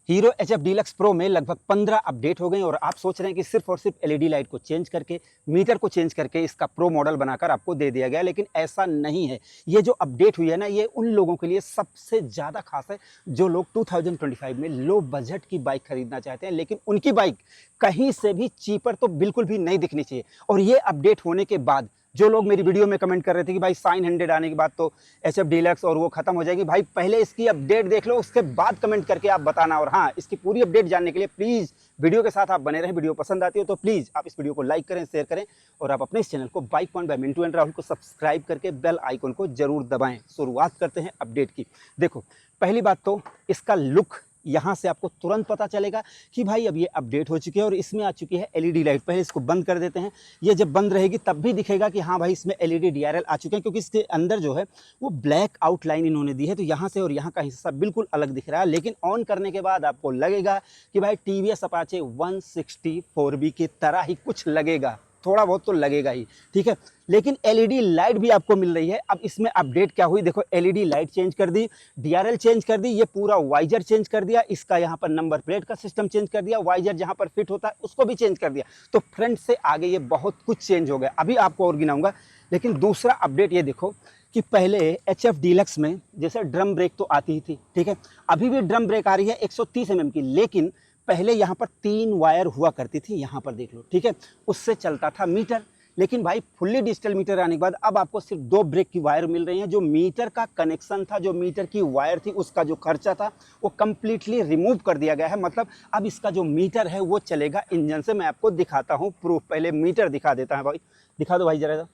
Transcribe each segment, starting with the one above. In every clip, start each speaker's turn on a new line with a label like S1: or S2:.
S1: Hero HF deluxe pro में लगभग 15 update हो गए और आप सोच रहे हैं कि सिर्फ और सिर्फ एलईडी लाइट को चेंज करके, मीटर को चेंज करके इसका प्रो मॉडल बनाकर आपको दे दिया गया, लेकिन ऐसा नहीं है। ये जो अपडेट हुई है ना, ये उन लोगों के लिए सबसे ज़्यादा खास है जो लोग 2025 में लो बजट की बाइक खरीदना चाहते हैं, लेकिन उनकी बाइक कहीं से भी चीपर तो बिल्कुल भी नहीं दिखनी चाहिए। और ये अपडेट होने के बाद जो लोग मेरी वीडियो में कमेंट कर रहे थे कि भाई साइन 100 आने के बाद तो HF डीलक्स और वो खत्म हो जाएगी, भाई पहले इसकी अपडेट देख लो, उसके बाद कमेंट करके आप बताना। और हाँ, इसकी पूरी अपडेट जानने के लिए प्लीज़ वीडियो के साथ आप बने रहें। वीडियो पसंद आती हो तो प्लीज़ आप इस वीडियो को लाइक करें, शेयर करें और आप अपने इस चैनल को bike point by Mintu and Rahul को सब्सक्राइब करके बेल आइकन को जरूर दबाएं। शुरुआत करते हैं अपडेट की। देखो, पहली बात तो इसका लुक यहाँ से आपको तुरंत पता चलेगा कि भाई अब ये अपडेट हो चुकी है और इसमें आ चुकी है एलईडी लाइट। पहले इसको बंद कर देते हैं, ये जब बंद रहेगी तब भी दिखेगा कि हाँ भाई इसमें एलईडी DRL आ चुके हैं, क्योंकि इसके अंदर जो है वो ब्लैक आउटलाइन इन्होंने दी है, तो यहाँ से और यहाँ का हिस्सा बिल्कुल अलग दिख रहा है। लेकिन ऑन करने के बाद आपको लगेगा कि भाई TVS अपाचे 164B की तरह ही कुछ लगेगा, थोड़ा बहुत तो लगेगा ही, ठीक है। लेकिन एलईडी लाइट भी आपको मिल रही है। अब इसमें अपडेट क्या हुई, देखो, एलईडी लाइट चेंज कर दी, DRL चेंज कर दी, ये पूरा वाइजर चेंज कर दिया, इसका यहाँ पर नंबर प्लेट का सिस्टम चेंज कर दिया, वाइजर जहाँ पर फिट होता है उसको भी चेंज कर दिया। तो फ्रंट से आगे ये बहुत कुछ चेंज हो गया। अभी आपको और गिनाऊंगा। लेकिन दूसरा अपडेट ये देखो कि पहले HF डीलक्स में जैसे ड्रम ब्रेक तो आती ही थी, ठीक है, अभी भी ड्रम ब्रेक आ रही है 130 mm की, लेकिन पहले यहाँ पर 3 वायर हुआ करती थी, यहाँ पर देख लो, ठीक है, उससे चलता था मीटर। लेकिन भाई फुल्ली डिजिटल मीटर आने के बाद अब आपको सिर्फ 2 ब्रेक की वायर मिल रही हैं। जो मीटर का कनेक्शन था, जो मीटर की वायर थी, उसका जो खर्चा था वो कम्प्लीटली रिमूव कर दिया गया है। मतलब अब इसका जो मीटर है वो चलेगा इंजन से। मैं आपको दिखाता हूँ प्रूफ, पहले मीटर दिखा देता है भाई, दिखा दो भाई जरा।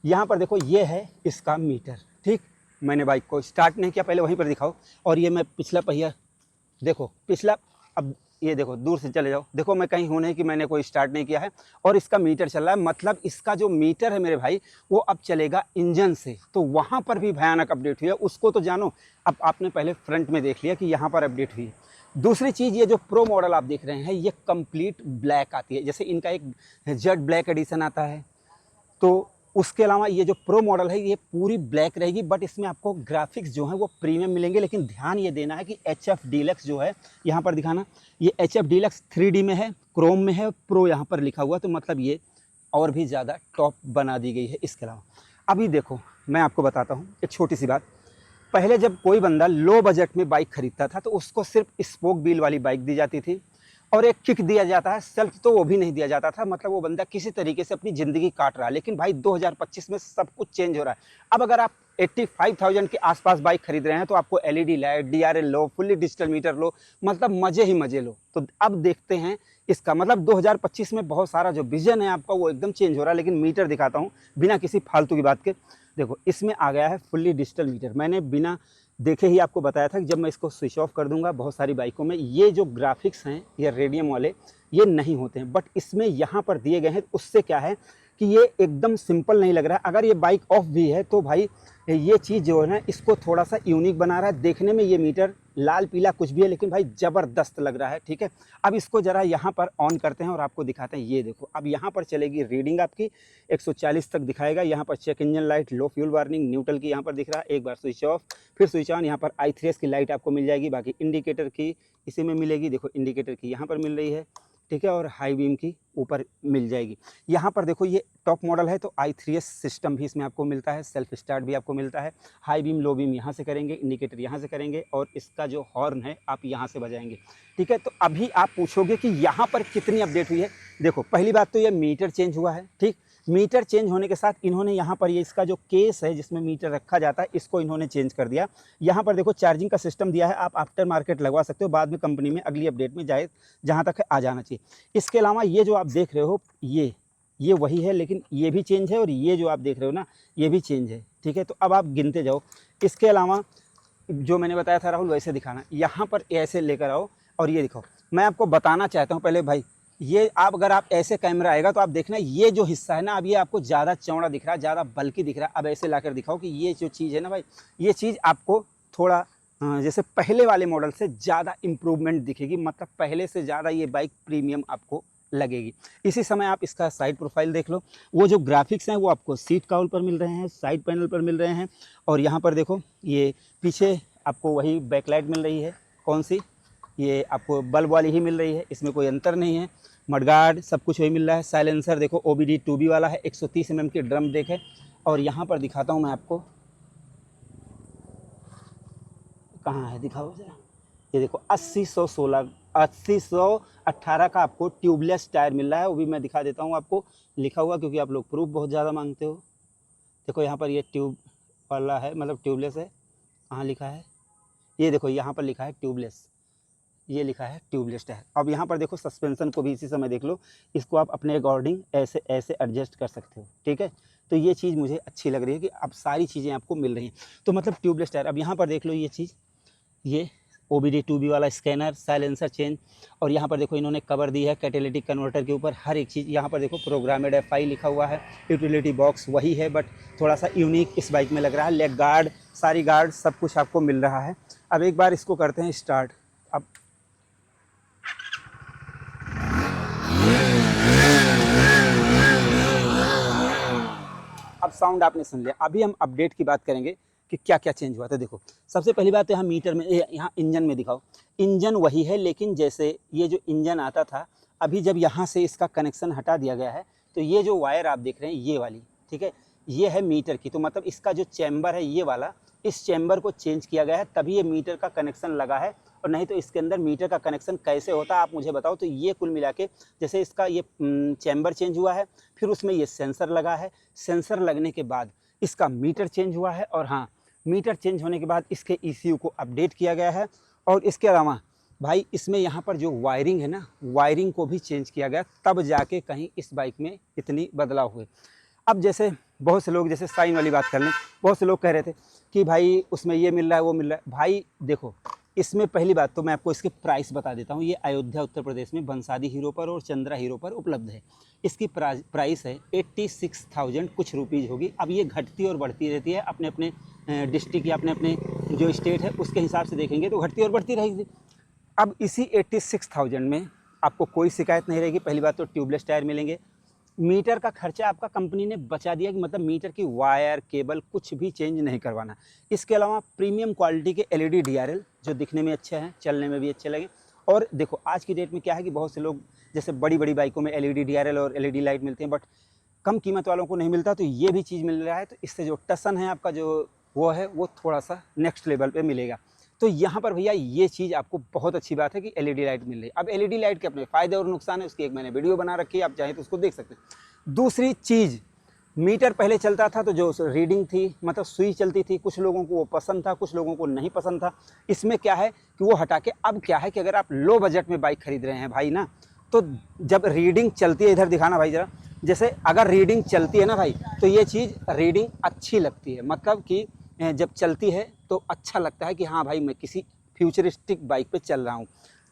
S1: यहाँ पर देखो, ये है इसका मीटर, ठीक। मैंने बाइक को स्टार्ट नहीं किया, पहले वहीं पर दिखाओ। और ये मैं पिछला पहिया देखो, पिछला, अब ये देखो, दूर से चले जाओ, देखो मैं कहीं हूँ नहीं कि मैंने कोई स्टार्ट नहीं किया है और इसका मीटर चल रहा है। मतलब इसका जो मीटर है मेरे भाई वो अब चलेगा इंजन से। तो वहाँ पर भी भयानक अपडेट हुई है, उसको तो जानो। अब आपने पहले फ्रंट में देख लिया कि यहाँ पर अपडेट हुई है। दूसरी चीज़, ये जो प्रो मॉडल आप देख रहे हैं ये कंप्लीट ब्लैक आती है। जैसे इनका एक जेड ब्लैक एडिशन आता है, तो उसके अलावा ये जो प्रो मॉडल है ये पूरी ब्लैक रहेगी, बट इसमें आपको ग्राफिक्स जो हैं वो प्रीमियम मिलेंगे। लेकिन ध्यान ये देना है कि HF डीलक्स जो है, यहाँ पर दिखाना, ये HF डीलक्स 3D में है, क्रोम में है, प्रो यहाँ पर लिखा हुआ, तो मतलब ये और भी ज़्यादा टॉप बना दी गई है। इसके अलावा अभी देखो, मैं आपको बताता हूँ एक छोटी सी बात। पहले जब कोई बंदा लो बजट में बाइक खरीदता था तो उसको सिर्फ स्पोक व्हील वाली बाइक दी जाती थी और एक किक दिया जाता है, सेल्फ तो वो भी नहीं दिया जाता था। मतलब वो बंदा किसी तरीके से अपनी ज़िंदगी काट रहा है। लेकिन भाई 2025 में सब कुछ चेंज हो रहा है। अब अगर आप 85,000 के आसपास बाइक खरीद रहे हैं तो आपको एलईडी लाइट, DRL लो, फुल्ली डिजिटल मीटर लो, मतलब मज़े ही मज़े लो। तो अब देखते हैं इसका, मतलब 2025 में बहुत सारा जो विजन है आपका वो एकदम चेंज हो रहा है। लेकिन मीटर दिखाता हूँ बिना किसी फालतू की बात के। देखो, इसमें आ गया है फुल्ली डिजिटल मीटर। मैंने बिना देखे ही आपको बताया था कि जब मैं इसको स्विच ऑफ कर दूंगा, बहुत सारी बाइकों में ये जो ग्राफिक्स हैं ये रेडियम वाले ये नहीं होते हैं, बट इसमें यहाँ पर दिए गए हैं। उससे क्या है कि ये एकदम सिंपल नहीं लग रहा है। अगर ये बाइक ऑफ भी है तो भाई ये चीज़ जो है ना, इसको थोड़ा सा यूनिक बना रहा है। देखने में ये मीटर लाल पीला कुछ भी है, लेकिन भाई ज़बरदस्त लग रहा है, ठीक है। अब इसको ज़रा यहाँ पर ऑन करते हैं और आपको दिखाते हैं। ये देखो, अब यहाँ पर चलेगी रीडिंग आपकी 140 तक दिखाएगा। यहाँ पर check engine light, low fuel warning, neutral की यहाँ पर दिख रहा है। एक बार स्विच ऑफ, फिर स्विच ऑन। यहाँ पर I3S की लाइट आपको मिल जाएगी। बाकी इंडिकेटर की इसी में मिलेगी, देखो इंडिकेटर की यहाँ पर मिल रही है, ठीक है। और हाई बीम की ऊपर मिल जाएगी। यहाँ पर देखो, ये टॉप मॉडल है तो I3S सिस्टम भी इसमें आपको मिलता है, सेल्फ स्टार्ट भी आपको मिलता है। हाई बीम, लो बीम यहाँ से करेंगे, इंडिकेटर यहाँ से करेंगे और इसका जो हॉर्न है आप यहाँ से बजाएंगे, ठीक है। तो अभी आप पूछोगे कि यहाँ पर कितनी अपडेट हुई है। देखो, पहली बात तो ये मीटर चेंज हुआ है, ठीक। मीटर चेंज होने के साथ इन्होंने यहाँ पर ये इसका जो केस है जिसमें मीटर रखा जाता है इसको इन्होंने चेंज कर दिया। यहाँ पर देखो चार्जिंग का सिस्टम दिया है, आप आफ्टर मार्केट लगवा सकते हो, बाद में कंपनी में अगली अपडेट में जाए जहाँ तक है आ जाना चाहिए। इसके अलावा ये जो आप देख रहे हो ये वही है, लेकिन ये भी चेंज है और ये जो आप देख रहे हो ना ये भी चेंज है, ठीक है। तो अब आप गिनते जाओ। इसके अलावा जो मैंने बताया था राहुल, वैसे दिखाना, यहाँ पर ऐसे लेकर आओ और ये दिखाओ। मैं आपको बताना चाहता हूँ पहले भाई, ये आप अगर आप ऐसे कैमरा आएगा तो आप देखना ये जो हिस्सा है ना, अब ये आपको ज़्यादा चौड़ा दिख रहा है, ज़्यादा बल्कि दिख रहा है। अब ऐसे लाकर दिखाओ कि ये जो चीज़ है ना भाई, ये चीज़ आपको थोड़ा जैसे पहले वाले मॉडल से ज़्यादा इम्प्रूवमेंट दिखेगी। मतलब पहले से ज़्यादा ये बाइक प्रीमियम आपको लगेगी। इसी समय आप इसका साइड प्रोफाइल देख लो। वो जो ग्राफिक्स हैं वो आपको सीट काउल पर मिल रहे हैं, साइड पैनल पर मिल रहे हैं। और यहाँ पर देखो, ये पीछे आपको वही बैकलाइट मिल रही है, कौन सी, ये आपको बल्ब वाली ही मिल रही है, इसमें कोई अंतर नहीं है। मडगार्ड सब कुछ वही मिल रहा है। साइलेंसर देखो OBD 2B वाला है, 130 mm की ड्रम ब्रेक है। और यहाँ पर दिखाता हूँ मैं आपको, कहाँ है दिखाओ जरा, ये देखो 80/118 का आपको ट्यूबलेस टायर मिल रहा है। वो भी मैं दिखा देता हूँ आपको लिखा हुआ, क्योंकि आप लोग प्रूफ बहुत ज़्यादा मांगते हो। देखो यहाँ पर ये ट्यूब वाला है, मतलब ट्यूबलेस है। कहाँ लिखा है, ये देखो यहाँ पर लिखा है ट्यूबलेस, ये लिखा है ट्यूबलेस टायर। अब यहाँ पर देखो सस्पेंशन को भी इसी समय देख लो, इसको आप अपने अकॉर्डिंग ऐसे ऐसे एडजस्ट कर सकते हो, ठीक है। तो ये चीज़ मुझे अच्छी लग रही है कि अब सारी चीज़ें आपको मिल रही हैं। तो मतलब ट्यूबलेस टायर। अब यहाँ पर देख लो ये चीज़, ये OBD 2B वाला स्कैनर, साइलेंसर चेंज। और यहाँ पर देखो इन्होंने कवर दी है कैटेलिटिक कन्वर्टर के ऊपर, हर एक चीज़। यहाँ पर देखो प्रोग्रामेड FI लिखा हुआ है। यूटिलिटी बॉक्स वही है, बट थोड़ा सा यूनिक इस बाइक में लग रहा है। लेग गार्ड, सारी गार्ड, सब कुछ आपको मिल रहा है। अब एक बार इसको करते हैं स्टार्ट। अब साउंड आपने सुन लिया। अभी हम अपडेट की बात करेंगे कि क्या क्या चेंज हुआ था। देखो सबसे पहली बात तो यहाँ मीटर में, यहाँ इंजन में दिखाओ, इंजन वही है, लेकिन जैसे ये जो इंजन आता था, अभी जब यहाँ से इसका कनेक्शन हटा दिया गया है, तो ये जो वायर आप देख रहे हैं ये वाली, ठीक है, ये है मीटर की। तो मतलब इसका जो चैम्बर है ये वाला, इस चैम्बर को चेंज किया गया है, तभी ये मीटर का कनेक्शन लगा है। और नहीं तो इसके अंदर मीटर का कनेक्शन कैसे होता है आप मुझे बताओ। तो ये कुल मिला के, जैसे इसका ये चैम्बर चेंज हुआ है, फिर उसमें ये सेंसर लगा है, सेंसर लगने के बाद इसका मीटर चेंज हुआ है, और हाँ, मीटर चेंज होने के बाद इसके ECU को अपडेट किया गया है। और इसके अलावा भाई इसमें यहाँ पर जो वायरिंग है ना, वायरिंग को भी चेंज किया गया, तब जाके कहीं इस बाइक में इतनी बदलाव हुए। अब जैसे बहुत से लोग, जैसे साइन वाली बात कर लें, बहुत से लोग कह रहे थे कि भाई उसमें ये मिल रहा है वो मिल रहा है। भाई देखो, इसमें पहली बात तो मैं आपको इसके प्राइस बता देता हूँ। ये अयोध्या उत्तर प्रदेश में बंसारी हीरो पर और चंद्रा हीरो पर उपलब्ध है। इसकी प्राइस है 86,000 कुछ रुपीज़ होगी। अब ये घटती और बढ़ती रहती है, अपने अपने डिस्ट्रिक्ट या अपने अपने जो स्टेट है उसके हिसाब से देखेंगे तो घटती और बढ़ती रहेगी। अब इसी 86,000 में आपको कोई शिकायत नहीं रहेगी। पहली बात तो ट्यूबलेस टायर मिलेंगे। मीटर का खर्चा आपका कंपनी ने बचा दिया, कि मतलब मीटर की वायर, केबल कुछ भी चेंज नहीं करवाना। इसके अलावा प्रीमियम क्वालिटी के LED DRL जो दिखने में अच्छे हैं, चलने में भी अच्छे लगे। और देखो आज की डेट में क्या है कि बहुत से लोग, जैसे बड़ी बड़ी बाइकों में LED DRL और LED लाइट मिलते हैं, बट कम कीमत वालों को नहीं मिलता। तो ये भी चीज़ मिल रहा है, तो इससे जो टसन है आपका, जो वो है, वो थोड़ा सा नेक्स्ट लेवल पे मिलेगा। तो यहाँ पर भैया ये चीज़ आपको बहुत अच्छी बात है कि LED लाइट मिल रही है। अब LED लाइट के अपने फ़ायदे और नुकसान है, उसकी एक मैंने वीडियो बना रखी है, आप चाहें तो उसको देख सकते हैं। दूसरी चीज़, मीटर पहले चलता था तो जो रीडिंग थी, मतलब सुई चलती थी, कुछ लोगों को वो पसंद था, कुछ लोगों को नहीं पसंद था। इसमें क्या है कि वो हटा के अब क्या है कि अगर आप लो बजट में बाइक खरीद रहे हैं भाई ना, तो जब रीडिंग चलती है, इधर दिखाना भाई ज़रा, जैसे अगर रीडिंग चलती है ना भाई, तो ये चीज़ रीडिंग अच्छी लगती है, मतलब कि जब चलती है तो अच्छा लगता है कि हाँ भाई मैं किसी फ्यूचरिस्टिक बाइक पे चल रहा हूँ।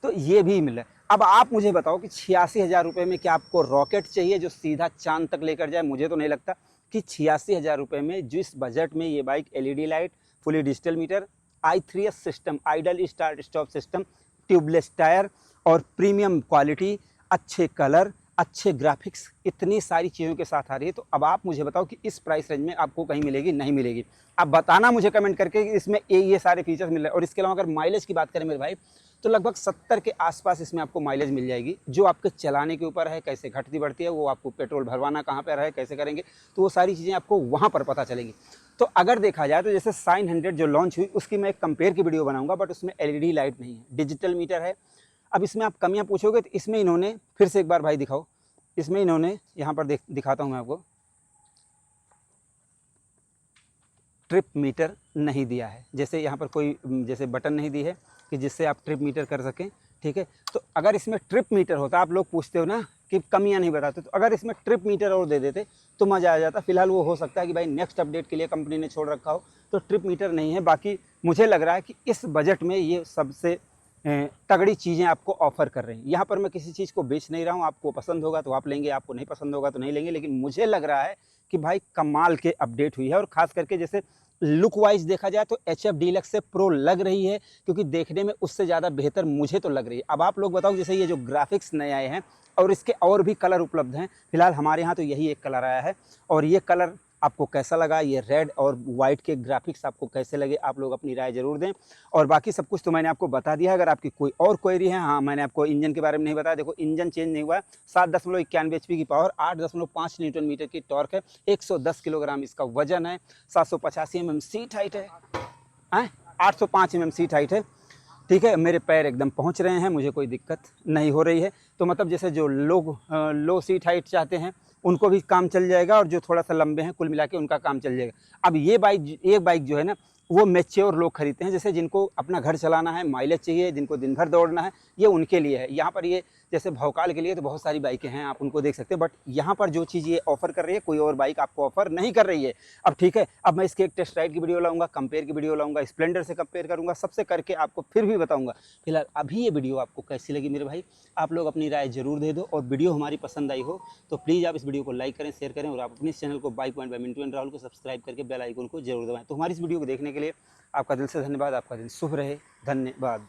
S1: तो ये भी मिला। अब आप मुझे बताओ कि 86,000 रुपये में क्या आपको रॉकेट चाहिए जो सीधा चांद तक लेकर जाए? मुझे तो नहीं लगता कि 86,000 रुपये में जिस बजट में ये bike LED light, fully digital meter, i3S system, idol start stop system, tubeless tyre और प्रीमियम क्वालिटी, अच्छे कलर, अच्छे ग्राफिक्स, इतनी सारी चीज़ों के साथ आ रही है। तो अब आप मुझे बताओ कि इस प्राइस रेंज में आपको कहीं मिलेगी? नहीं मिलेगी। आप बताना मुझे कमेंट करके कि इसमें ये सारे फीचर्स मिल रहे हैं। और इसके अलावा अगर माइलेज की बात करें मेरे भाई, तो लगभग 70 के आसपास इसमें आपको माइलेज मिल जाएगी, जो आपके चलाने के ऊपर है, कैसे घटती बढ़ती है, वो आपको पेट्रोल भरवाना कहाँ पर है, कैसे करेंगे, तो वो सारी चीज़ें आपको वहाँ पर पता चलेंगी। तो अगर देखा जाए तो जैसे साइन 100 जो लॉन्च हुई, उसकी मैं एक कंपेयर की वीडियो बनाऊंगा, बट उसमें LED लाइट नहीं है, डिजिटल मीटर है। अब इसमें आप कमियाँ पूछोगे तो इसमें इन्होंने, फिर से एक बार भाई दिखाओ, इसमें इन्होंने यहाँ पर दिखाता हूँ मैं आपको, ट्रिप मीटर नहीं दिया है। जैसे यहाँ पर कोई जैसे बटन नहीं दी है कि जिससे आप ट्रिप मीटर कर सकें, ठीक है। तो अगर इसमें ट्रिप मीटर होता, आप लोग पूछते हो ना कि कमियां नहीं बताते, तो अगर इसमें ट्रिप मीटर और दे देते तो मज़ा आ जाता। फिलहाल वो हो सकता है कि भाई नेक्स्ट अपडेट के लिए कंपनी ने छोड़ रखा हो, तो ट्रिप मीटर नहीं है। बाकी मुझे लग रहा है कि इस बजट में ये सबसे तगड़ी चीज़ें आपको ऑफ़र कर रही हैं। यहाँ पर मैं किसी चीज़ को बेच नहीं रहा हूँ, आपको पसंद होगा तो आप लेंगे, आपको नहीं पसंद होगा तो नहीं लेंगे, लेकिन मुझे लग रहा है कि भाई कमाल के अपडेट हुई है। और ख़ास करके जैसे लुक वाइज देखा जाए तो HF डीलक्स से प्रो लग रही है, क्योंकि देखने में उससे ज़्यादा बेहतर मुझे तो लग रही है। अब आप लोग बताओ, जैसे ये जो ग्राफिक्स नए आए हैं और इसके और भी कलर उपलब्ध हैं, फिलहाल हमारे यहाँ तो यही एक कलर आया है, और ये कलर आपको कैसा लगा, ये रेड और वाइट के ग्राफिक्स आपको कैसे लगे, आप लोग अपनी राय ज़रूर दें। और बाकी सब कुछ तो मैंने आपको बता दिया है। अगर आपकी कोई और क्वेरी है, हाँ मैंने आपको इंजन के बारे में नहीं बताया। देखो इंजन चेंज नहीं हुआ है, 7.91 HP की पावर, 8.5 न्यूटन मीटर की टॉर्क है, 110 किलोग्राम इसका वजन है, 785 mm सीट हाइट है, 805 mm सीट हाइट है। ठीक है, मेरे पैर एकदम पहुंच रहे हैं, मुझे कोई दिक्कत नहीं हो रही है। तो मतलब जैसे जो लोग लो सीट हाइट चाहते हैं उनको भी काम चल जाएगा, और जो थोड़ा सा लंबे हैं कुल मिला के उनका काम चल जाएगा। अब ये बाइक जो है ना, वो मैच्योर लोग खरीदते हैं, जैसे जिनको अपना घर चलाना है, माइलेज चाहिए, जिनको दिन भर दौड़ना है, ये उनके लिए है। यहाँ पर ये जैसे भौकाल के लिए तो बहुत सारी बाइकें हैं, आप उनको देख सकते हैं, बट यहाँ पर जो चीज़ ये ऑफर कर रही है कोई और बाइक आपको ऑफर नहीं कर रही है। अब ठीक है, अब मैं इसके एक टेस्ट राइड की वीडियो लाऊंगा, कंपेयर की वीडियो लाऊंगा, स्प्लेंडर से कंपेयर करूंगा, सबसे करके आपको फिर भी बताऊंगा। फिलहाल अभी ये वीडियो आपको कैसी लगी मेरे भाई, आप लोग अपनी राय जरूर दे दो, और वीडियो हमारी पसंद आई हो तो प्लीज़ आप इस वीडियो को लाइक करें, शेयर करें, और आप अपने इस चैनल को bike point by Mintu and Rahul को सब्सक्राइब करके बेल आइकन को जरूर दबाएं। तो हमारी इस वीडियो को देखने के लिए आपका दिल से धन्यवाद, आपका दिन शुभ रहे, धन्यवाद।